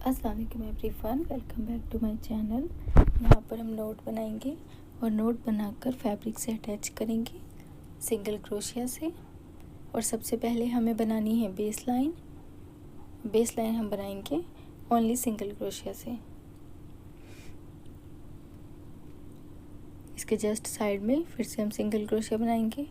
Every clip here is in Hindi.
अस्सलाम वालेकुम everyone, welcome back to my channel. यहाँ पर हम नोट बनाएंगे और नोट बनाकर फैब्रिक से अटैच करेंगे सिंगल क्रोशिया से। और सबसे पहले हमें बनानी है बेस लाइन। बेस लाइन हम बनाएंगे ओनली सिंगल क्रोशिया से। इसके जस्ट साइड में फिर से हम सिंगल क्रोशिया बनाएंगे।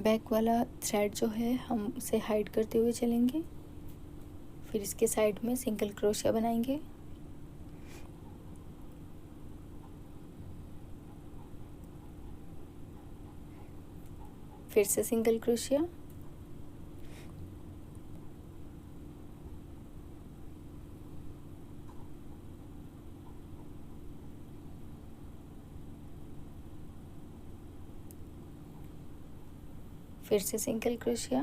बैक वाला थ्रेड जो है हम उसे हाइड करते हुए चलेंगे। फिर इसके साइड में सिंगल क्रोशिया बनाएंगे। फिर से सिंगल क्रोशिया, फिर से सिंगल क्रोशिया।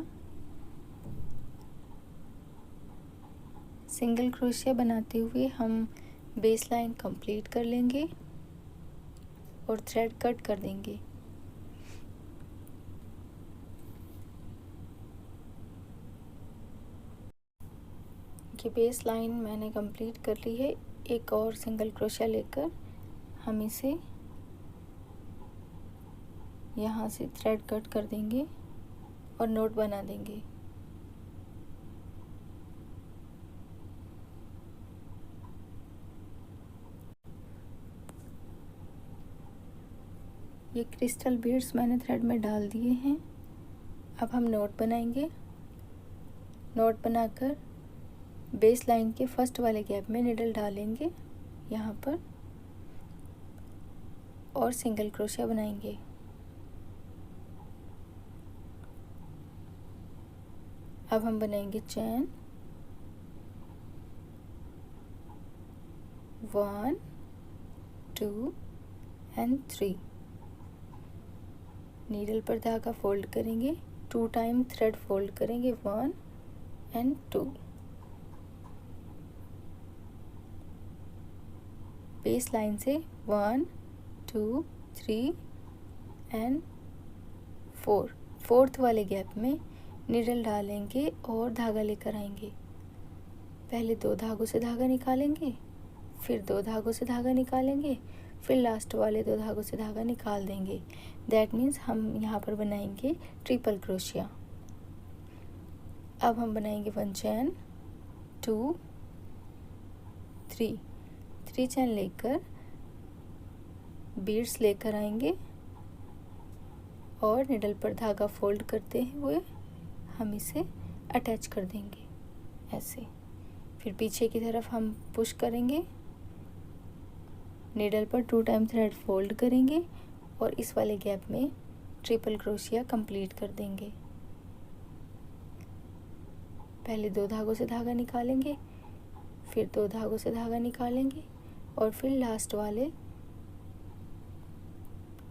सिंगल क्रोशिया बनाते हुए हम बेस लाइन कंप्लीट कर लेंगे और थ्रेड कट कर देंगे। ये बेस लाइन मैंने कंप्लीट कर ली है। एक और सिंगल क्रोशिया लेकर हम इसे यहाँ से थ्रेड कट कर देंगे और नोट बना देंगे। ये क्रिस्टल बीड्स मैंने थ्रेड में डाल दिए हैं। अब हम नोट बनाएंगे। नोट बनाकर बेस लाइन के फर्स्ट वाले गैप में निडल डालेंगे यहाँ पर और सिंगल क्रोशिया बनाएंगे। अब हम बनाएंगे चैन 1 2 एंड 3। नीडल पर धागा फोल्ड करेंगे, 2 टाइम थ्रेड फोल्ड करेंगे 1 एंड 2। बेस लाइन से 1 2 3 एंड 4, फोर्थ वाले गैप में नीडल डालेंगे और धागा लेकर आएंगे। पहले 2 धागों से धागा निकालेंगे, फिर 2 धागों से धागा निकालेंगे, फिर लास्ट वाले 2 धागों से धागा निकाल देंगे। दैट मीन्स हम यहाँ पर बनाएंगे ट्रिपल क्रोशिया। अब हम बनाएंगे 1 चैन 2 3 चैन लेकर बीड्स लेकर आएंगे और निडल पर धागा फोल्ड करते हुए हम इसे अटैच कर देंगे ऐसे। फिर पीछे की तरफ हम पुश करेंगे, निडल पर 2 टाइम थ्रेड फोल्ड करेंगे और इस वाले गैप में ट्रिपल क्रोशिया कंप्लीट कर देंगे। पहले 2 धागों से धागा निकालेंगे, फिर 2 धागों से धागा निकालेंगे और फिर लास्ट वाले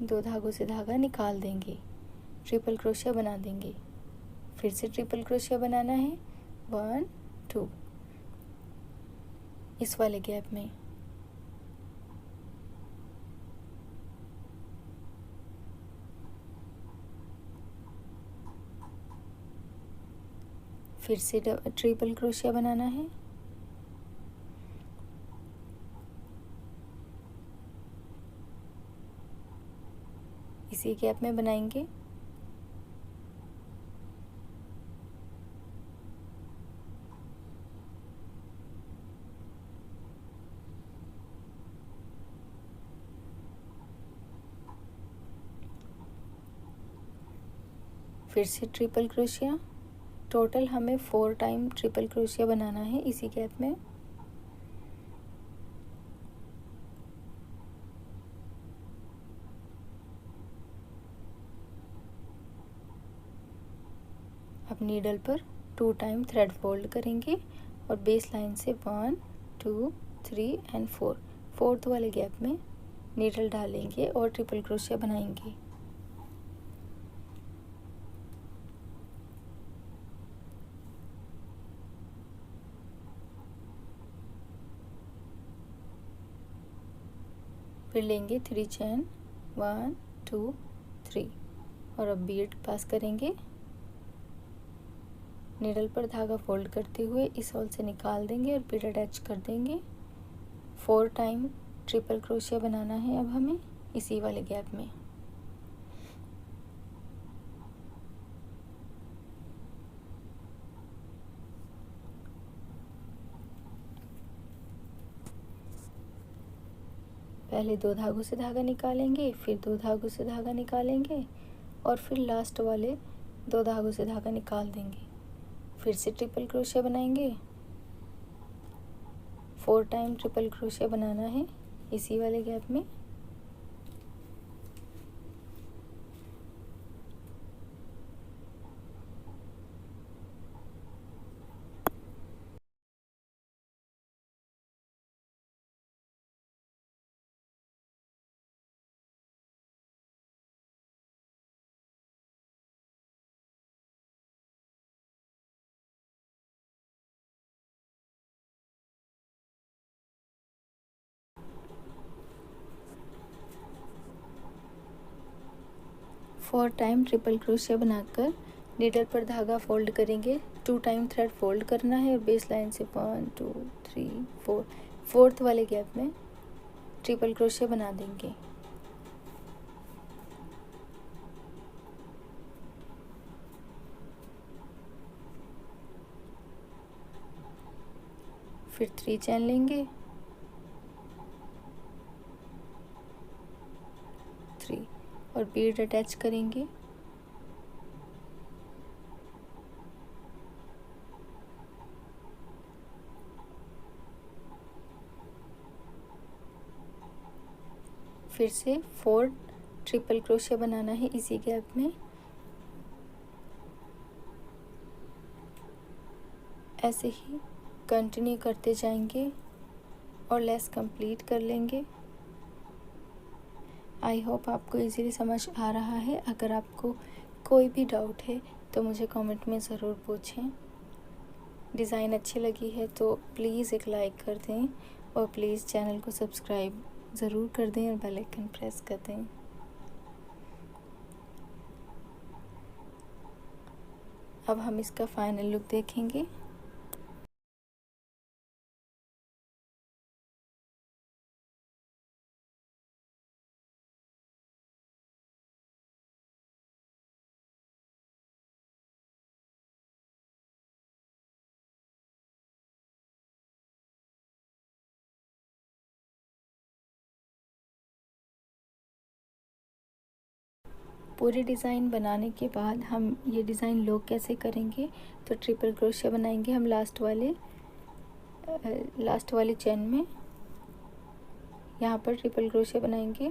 2 धागों से धागा निकाल देंगे। ट्रिपल क्रोशिया बना देंगे। फिर से ट्रिपल क्रोशिया बनाना है 1 2 इस वाले गैप में। फिर से ट्रिपल क्रोशिया बनाना है। इसी गैप में बनाएंगे। फिर से ट्रिपल क्रोशिया। टोटल हमें 4 टाइम ट्रिपल क्रोशिया बनाना है इसी गैप में। अब नीडल पर 2 टाइम थ्रेड फोल्ड करेंगे और बेस लाइन से 1 2 3 एंड 4, फोर्थ वाले गैप में नीडल डालेंगे और ट्रिपल क्रोशिया बनाएंगे। फिर लेंगे 3 चैन, 1 2 3 और अब बीड पास करेंगे। निडल पर धागा फोल्ड करते हुए इस होल से निकाल देंगे और बीड अटैच कर देंगे। 4 टाइम ट्रिपल क्रोशिया बनाना है अब हमें इसी वाले गैप में। पहले 2 धागों से धागा निकालेंगे, फिर 2 धागों से धागा निकालेंगे और फिर लास्ट वाले 2 धागों से धागा निकाल देंगे। फिर से ट्रिपल क्रोशिया बनाएंगे। 4 टाइम ट्रिपल क्रोशिया बनाना है इसी वाले गैप में। फोर टाइम ट्रिपल क्रोशिया बनाकर नीडल पर धागा फोल्ड करेंगे। 2 टाइम थ्रेड फोल्ड करना है और बेस लाइन से 1 2 3 4 फोर्थ वाले गैप में ट्रिपल क्रोशिया बना देंगे। फिर 3 चैन लेंगे, 3 और बीड अटैच करेंगे। फिर से 4 ट्रिपल क्रोशिया बनाना है इसी गैप में। ऐसे ही कंटिन्यू करते जाएंगे और लेस कंप्लीट कर लेंगे। आई होप आपको इजीली समझ आ रहा है। अगर आपको कोई भी डाउट है तो मुझे कमेंट में ज़रूर पूछें। डिज़ाइन अच्छी लगी है तो प्लीज़ एक लाइक कर दें और प्लीज़ चैनल को सब्सक्राइब ज़रूर कर दें और बेल आइकन प्रेस कर दें। अब हम इसका फाइनल लुक देखेंगे। पूरी डिज़ाइन बनाने के बाद हम ये डिज़ाइन लॉक कैसे करेंगे, तो ट्रिपल क्रोशिया बनाएंगे हम लास्ट वाली चेन में। यहाँ पर ट्रिपल क्रोशिया बनाएंगे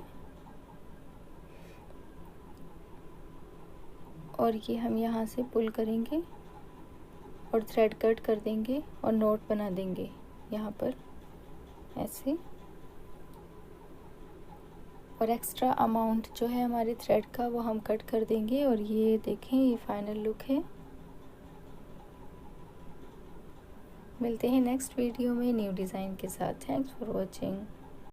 और ये हम यहाँ से पुल करेंगे और थ्रेड कट कर देंगे और नोट बना देंगे यहाँ पर ऐसे। और एक्स्ट्रा अमाउंट जो है हमारे थ्रेड का वो हम कट कर देंगे। और ये देखें, ये फाइनल लुक है। मिलते हैं नेक्स्ट वीडियो में न्यू डिज़ाइन के साथ। Thanks for watching.